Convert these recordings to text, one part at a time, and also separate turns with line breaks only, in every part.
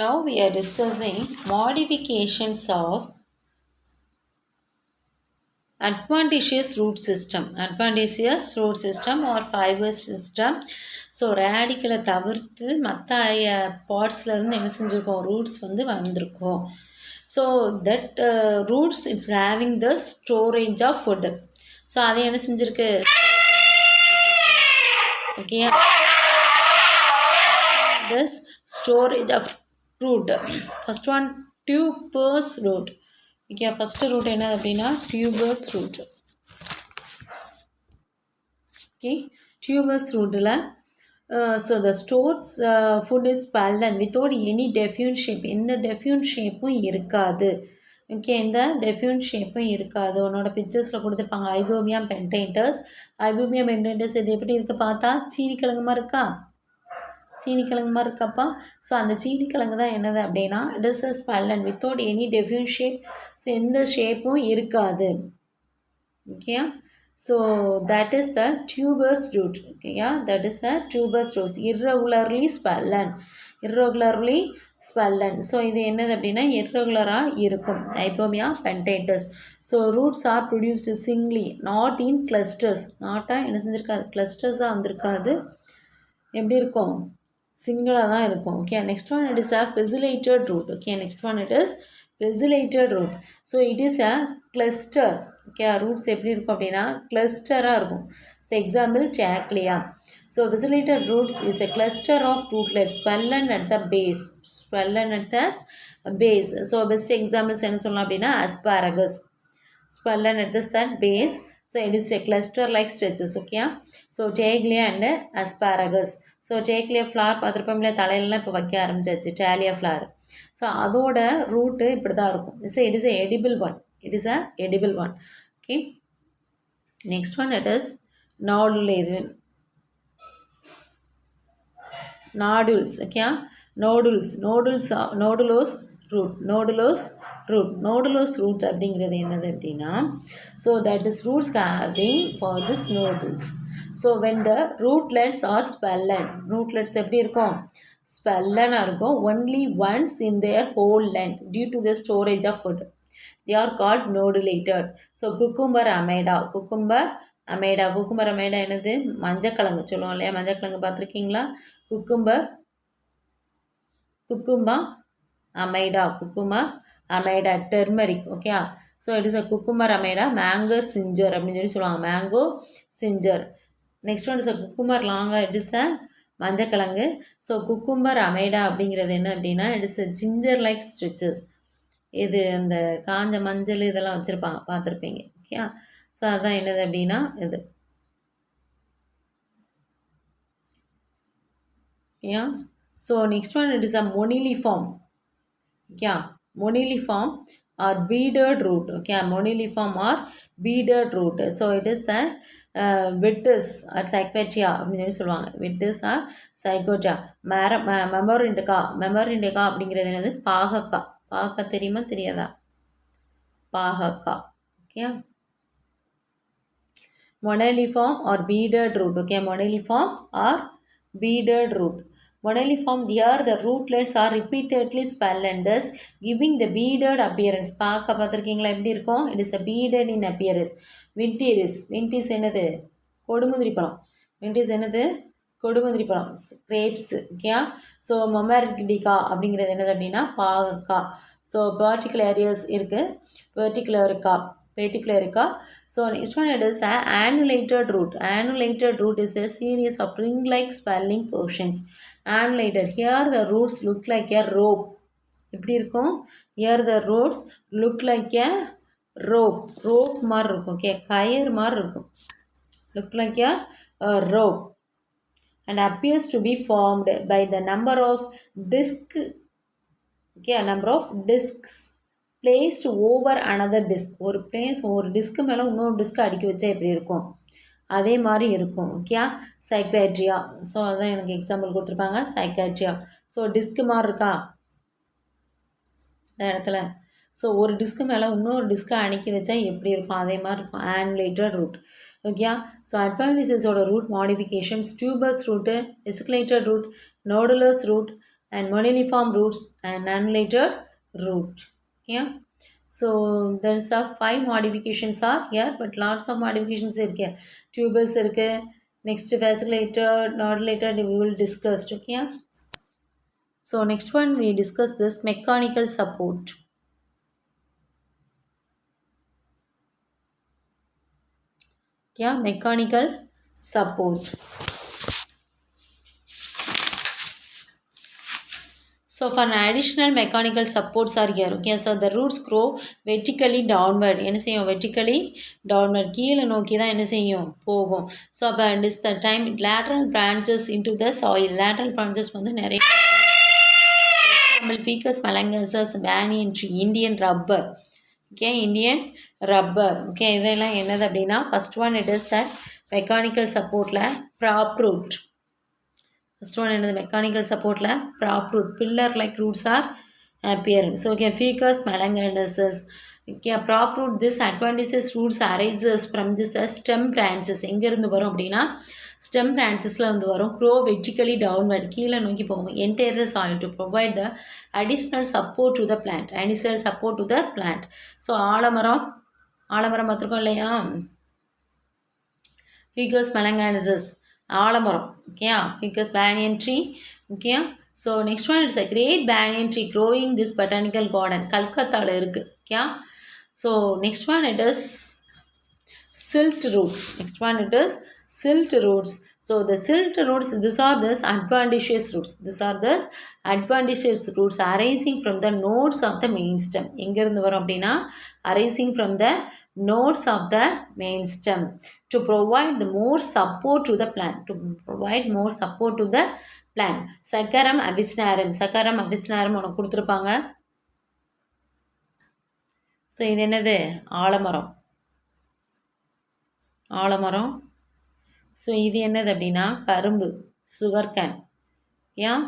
Now we are discussing modifications of advantageous root system or fiber system. So ரேடிக்கலை தவிர்த்து மற்ற பார்ட்ஸ்லேருந்து என்ன செஞ்சுருக்கோம், ரூட்ஸ் வந்திருக்கோம். So that roots it's having the storage of food. So அதை என்ன செஞ்சுருக்கு, okay, this storage of root. First one, tuberous root. Okay, first root என்ன அப்படின்னா tuberous root. Okay, tuberous rootல so the stores food is spalled without any diffuse shape. எந்த diffuse shapeம் இருக்காது. Okay, இந்த டெஃப்யூன் ஷேப்பும் இருக்காது. உன்னோட பிக்சர்ஸில் கொடுத்துருப்பாங்க ஐபோமியம் பென்டேட்டஸ். ஐபோமியம் பென்டேட்டஸ் இது எப்படி இருக்குது பார்த்தா சீனிக்கிழங்கு மாதிரி இருக்கா, சீனிக்கிழங்கு மாதிரி இருக்கப்பா. ஸோ அந்த சீனிக்கிழங்கு தான் என்னது அப்படின்னா it is a swollen without any defined shape. So எந்த ஷேப்பும் இருக்காது. Okay, so that is the tuberous root. ஓகேயா, that is the tuberous roots irregularly spallen. So இது என்னது அப்படின்னா இர்ரெகுலராக இருக்கும் Ipomoea batatas. So roots are produced singly, not in clusters. நாட்டாக என்ன செஞ்சுருக்காது, கிளஸ்டர்ஸாக வந்திருக்காது. எப்படி இருக்கும், சிங்கிளாக தான் இருக்கும். Okay, next one it is a fasciculated root. Okay, next one it is பெசிலேட்டட் root. So it is a cluster. Okay, roots எப்படி இருக்கும் அப்படின்னா கிளஸ்டராக இருக்கும். ஸோ எக்ஸாம்பிள் சாக்லியா. So fasciculated roots is a cluster of rootlets swollen at the base. So best examples என்ன சொல்லலாம் அப்படின்னா asparagus swollen at the base. So it is a cluster like stretches. Okay, so Chaiglia and asparagus. So Chaiglia flower பார்த்துருப்போம்ல, தலையிலலாம் இப்போ வைக்க ஆரம்பிச்சாச்சு Chaiglia flower. So அதோட route இப்படி தான் இருக்கும். So it is a edible one. Okay, next one it is nodules. Okay, nodulous root அப்படிங்கிறது என்னது அப்படின்னா, so that is roots having for this nodules. So when the rootlets are swollen, rootlets எப்படி இருக்கும், swollen இருக்கும் only once in their whole length due to the storage of food. They are called nodulated. So cucumber amida என்னது, மஞ்சக்கிழங்கு சொல்லுவோம் இல்லையா, மஞ்சக்கிழங்கு பார்த்துருக்கீங்களா, cucumber அமைடா turmeric. Okay, so it is a cucumber அமைடா. Mango ginger அப்படின்னு சொல்லி சொல்லுவாங்க, mango ginger. Next one is a cucumber லாங்கா, it is a மஞ்சக்கிழங்கு. So cucumber அமைடா அப்படிங்கிறது என்ன அப்படின்னா it is a ginger like ஸ்ட்ரிச்சஸ். இது அந்த காஞ்ச மஞ்சள் இதெல்லாம் வச்சுருப்பாங்க, பார்த்துருப்பீங்க. ஓகே, ஸோ அதுதான் என்னது அப்படின்னா இது. Yeah, so next one it is a moniliform. Yeah, moniliform or bearded root. Okay, moniliform or bearded root. So it is the vitis or psychotia அப்படின்னு சொல்லுவாங்க. vitis or psychotia. மெமோரிண்டிகா அப்படிங்கிறது என்னது, பாகக்காய் தெரியுமா தெரியாதா, பாகக்காய். Okay, moniliform or bearded root. Okay, moniliform or bearded root. Moniliform, here the rootlets are repeatedly swollen, thus giving the bearded appearance. பார்த்துருக்கீங்களா எப்படி இருக்கும், it is a bearded in appearance. வின்டிஸ் என்னது, கொடுமுந்திரி பழம். கிரேப்ஸ். ஓகே, ஸோ மொமரிண்டிகா அப்படிங்கிறது என்னது அப்படின்னா பாகக்காய். So பர்டிகுலரிஸ் இருக்குது, பெர்டிகுலரிக்கா. So next one it is a annulated root. Annulated root is a series of ring-like swelling portions. Annulated. Here the roots look like a rope. எப்படி இருக்கும், here the roots look like a rope மாதிரி இருக்கும். Okay, கயிறு மாதிரி இருக்கும். look like a rope and appears to be formed by the number of discs. Okay, a number of discs placed over another disc. ஒரு disc மேலே இன்னொரு disc அடுக்கி வச்சா எப்படி இருக்கும், அதே மாதிரி இருக்கும். ஓகே, சைக்காட்ரியா. ஸோ அதான் எனக்கு எக்ஸாம்பிள் கொடுத்துருப்பாங்க, சைக்காட்ரியா. ஸோ டிஸ்க்கு மாதிரி இருக்கா இந்த இடத்துல. ஸோ ஒரு டிஸ்க்கு மேலே இன்னொரு டிஸ்க்கை அடுக்கி வச்சா எப்படி இருக்கும், அதே மாதிரி இருக்கும் annulated root. ஓகே, ஸோ அட்வான்டேஜஸோட root modifications, tuberous root, fasciculated root, nodulose root, and moniliform roots and annulated root. Yeah. So there's a 5 modifications are here, but lots of modifications are here. Tubers irukku, next fasciculated, nodulated we will discuss. Okay. So next one we discuss this mechanical support. Yeah, mechanical support. So for an additional mechanical supports are here. Okay, so the roots grow vertically downward. என்ன செய்யும் vertically downward கீழே நோக்கி தான் என்ன செய்யும் போகும். So அப்போ this the time lateral branches into the soil. Lateral branches வந்து நிறைய example Ficus melangensis, banyan tree, Indian rubber. Okay, Indian rubber. Okay, இதெல்லாம் என்னது அப்படின்னா first one it is that mechanical supportல prop root. First one is the mechanical support la prop root, pillar like roots are appearing. So okay, Ficus melangensis. Okay, prop root, this adventitious roots arises from this stem branches. எங்க இருந்து வரும் அப்படின்னா stem branchesல வந்து வரும், grow vertically downward, கீழே நோக்கி போகும், enter the soil to provide the additional support to the plant. Additional support to the plant. So ஆலமரம் பார்த்துருக்கோம் இல்லையா, Ficus melangensis, ஆலமரம். Okay, Ficus banyan tree. Okay, so next one is a great banyan tree growing this botanical garden. கல்கத்தால இருக்கு. Okay, so next one it is silt roots. Next one it is silt roots. So the silt roots, these are this adventitious roots. These are this adventitious roots arising from the nodes of the main stem. எங்க இருந்து வரும் அப்படின்னா arising from the nodes of the main stem to provide the more support to the plant. To provide more support to the plant. Saccharum avicennarum. Saccharum avicennarum உனக்கு கொடுத்துருப்பாங்க. So இது என்னது ஆலமரம். So இது என்னது அப்படின்னா கரும்பு, சுகர் கேன். ஏன்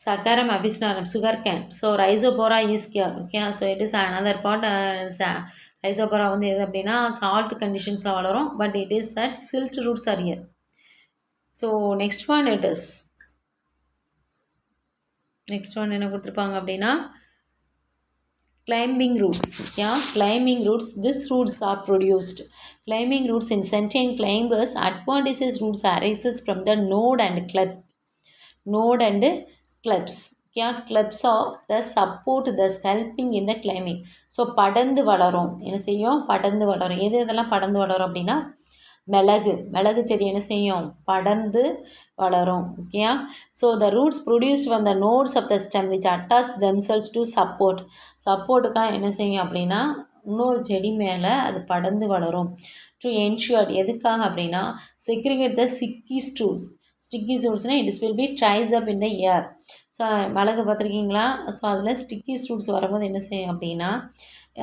Saccharum avicennarum, sugar cane. So rhizopora is here. Okay, so it is another part. Rhizopora வந்து எது அப்படின்னா salt conditionsல வளரும், but it is that silt roots are here. So next one it is. Next one என்ன கொடுத்துருப்பாங்க அப்படின்னா climbing roots. Yeah, climbing roots. These roots are produced. Climbing roots in certain climbers, adventitious roots arises from the node and clubs. Yeah, clubs are the support, thus helping in the climbing. So படர்ந்து வளரும். என்ன செய்யும் படர்ந்து வளரும். இதெல்லாம் படர்ந்து வளரும் அப்படின்னா மிளகு செடி என்ன செய்யும் படர்ந்து வளரும். Okay, so the roots produced from the nodes of the stem which attach themselves to சப்போர்ட்டுக்காக என்ன செய்யும் அப்படின்னா இன்னொரு செடி மேலே அது படர்ந்து வளரும். டு என்ஷூர் எதுக்காக அப்படின்னா செக்ரிகேட் த ஸ்டிக்கி ஸ்டூட்ஸ்னால் it's will be dries up in the air. So மிளகு பார்த்துருக்கீங்களா, ஸோ அதில் ஸ்டிக்கி ஸ்டூட்ஸ் வரும்போது என்ன செய்யும் அப்படின்னா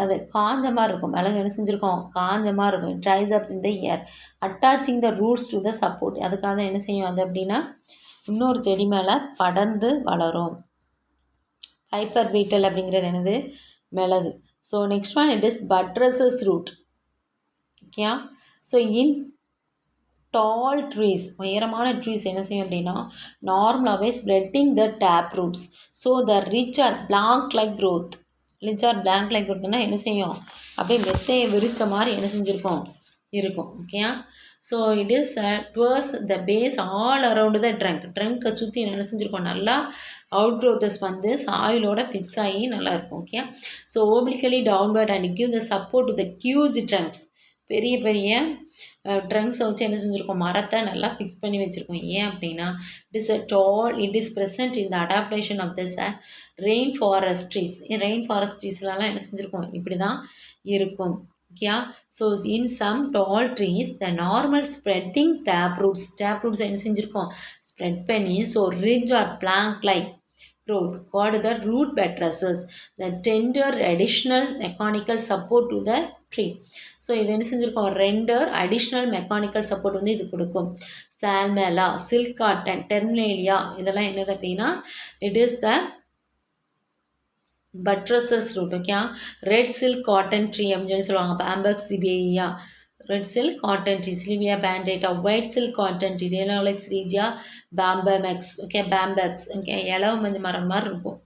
அது காஞ்ச மாதிரி இருக்கும். மிளகு என்ன செஞ்சுருக்கோம் காஞ்ச மாதிரி இருக்கும். Dries up in the air attaching the roots to the support. அதுக்காக என்ன செய்யும் அது அப்படின்னா இன்னொரு செடி மேலே படர்ந்து வளரும். பைப்பர் பீட்டல் அப்படிங்கிறது என்னது மிளகு. So next one it is buttresses root. Okay, so in tall trees உயரமான ட்ரீஸ் என்ன செய்யும் அப்படின்னா நார்மலாகவே spreading the tap roots. So the ridge or plank like growth. என்ன செய்யும் அப்படியே மெத்தையை விரித்த மாதிரி என்ன செஞ்சுருக்கோம் இருக்கும். Okay, so it is towards the base all around the ட்ரங்கை சுற்றி என்ன செஞ்சுருக்கோம் நல்லா அவுட் க்ரோத்தஸ் வந்து சாயிலோட ஃபிக்ஸ் ஆகி நல்லாயிருக்கும். Okay, so obliquely downward and give the support to the huge trunks. பெரிய ட்ரங்க்ஸை வச்சு என்ன செஞ்சுருக்கோம் மரத்தை நல்லா ஃபிக்ஸ் பண்ணி வச்சுருக்கோம். ஏன் அப்படின்னா it is present in the adaptation of this rain forest ட்ரீஸ்லாம் என்ன செஞ்சுருக்கோம் இப்படி தான் இருக்கும். Okay, so in some tall trees the normal spreading tap roots என்ன செஞ்சுருக்கோம் ஸ்ப்ரெட் பண்ணி so ridge or plank like growth called the root buttresses the tender additional mechanical support to the tree. So இது என்ன செஞ்சுருக்கோம் render additional mechanical support வந்து இது கொடுக்கும். சால்மேலா, silk cotton, டெர்மினேலியா இதெல்லாம் என்னது அப்படின்னா it is the buttresses root. Okay, red silk cotton tree அப்படின்னு சொல்லி சொல்லுவாங்க. Bombax ceiba red silk cotton tree Ceiba pentandra white silk cotton tree Delonix regia பேம்பமெக்ஸ் ஓகே பேம்பக்ஸ் ஓகே இலவ மஞ்சள் மரம் மாதிரி இருக்கும்